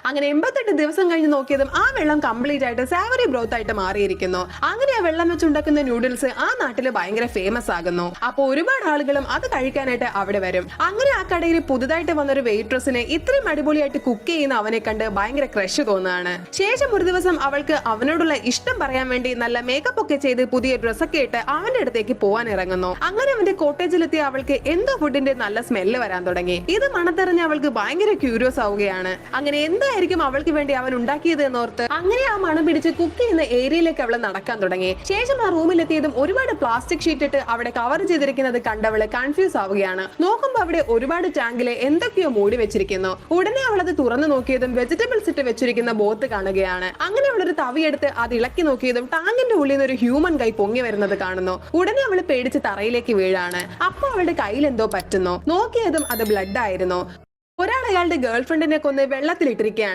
അങ്ങനെ 88 ദിവസം കഴിഞ്ഞ് നോക്കിയതും ആ വെള്ളം കംപ്ലീറ്റ് ആയിട്ട് സാവറി ബ്രോത്ത് ആയിട്ട് മാറിയിരിക്കുന്നു. അങ്ങനെ ആ വെള്ളം വെച്ചുണ്ടാക്കുന്ന നൂഡിൽസ് ആ നാട്ടില് ഭയങ്കര ഫേമസ് ആകുന്നു. അപ്പൊ ഒരുപാട് ആളുകളും അത് കഴിക്കാനായിട്ട് അവിടെ വരും. അങ്ങനെ ആ കടയിൽ പുതുതായിട്ട് വന്നൊരു വെയിട്രസിനെ ഇത്രയും അടിപൊളിയായിട്ട് കുക്ക് ചെയ്യുന്ന അവനെ കണ്ട് ഭയങ്കര ക്രഷ് തോന്നുകയാണ്. ശേഷം ഒരു ദിവസം അവൾക്ക് അവനോടുള്ള ഇഷ്ടം പറയാൻ വേണ്ടി നല്ല മേക്കപ്പ് ഒക്കെ ചെയ്ത് പുതിയ ഡ്രസ്സൊക്കെ ഇട്ട് അവന്റെ അടുത്തേക്ക് പോവാൻ ഇറങ്ങുന്നു. അങ്ങനെ അവന്റെ കോട്ടേജിലെത്തിയ അവൾക്ക് എന്തോ ഫുഡിന്റെ നല്ല സ്മെല്ല് വരാൻ തുടങ്ങി. ഇത് മണത്തെറിഞ്ഞ് അവൾക്ക് ഭയങ്കര ക്യൂരിയസ് ആവുകയാണ്. അങ്ങനെ എന്തായിരിക്കും അവൾക്ക് വേണ്ടി അവൻ ഉണ്ടാക്കിയത് എന്നോർത്ത് അങ്ങനെ ആ മണം പിടിച്ച് കുക്ക് ചെയ്യുന്ന ഏരിയയിലേക്ക് അവൾ നടക്കാൻ തുടങ്ങി. ശേഷം ആ റൂമിലെത്തിയതും ഒരുപാട് പ്ലാസ്റ്റിക് ഷീറ്റ് ഇട്ട് അവിടെ കവർ ചെയ്തിരിക്കുന്നത് കണ്ടവള് കൺഫ്യൂസ് ആവുകയാണ്. നോക്കുമ്പോൾ അവിടെ ഒരുപാട് ടാങ്കില് എന്തൊക്കെയോ മൂടി വെച്ചിരിക്കുന്നു. ഉടനെ അവളത് തുറന്നു നോക്കിയതും വെജിറ്റബിൾസ് ഇട്ട് വെച്ചിരിക്കുന്ന ബോത്ത് കാണുകയാണ്. അങ്ങനെ അവളൊരു തവിയെടുത്ത് അത് ഇളക്കി നോക്കിയതും ടാങ്കിന്റെ ഉള്ളിൽ നിന്ന് ഒരു ഹ്യൂമൻ കൈ പൊങ്ങി വരുന്നത് കാണുന്നു. ഉടനെ അവള് പേടിച്ച് തറയിലേക്ക് വീഴാണ്. അപ്പൊ അവളുടെ കയ്യിൽ എന്തോ പറ്റുന്നു. നോക്കിയതും അത് ബ്ലഡ് ആയിരുന്നു. ഒരാൾ അയാളുടെ ഗേൾഫ്രണ്ടിനെ കൊന്ന് വെള്ളത്തിലിട്ടിരിക്കുകയാണ്.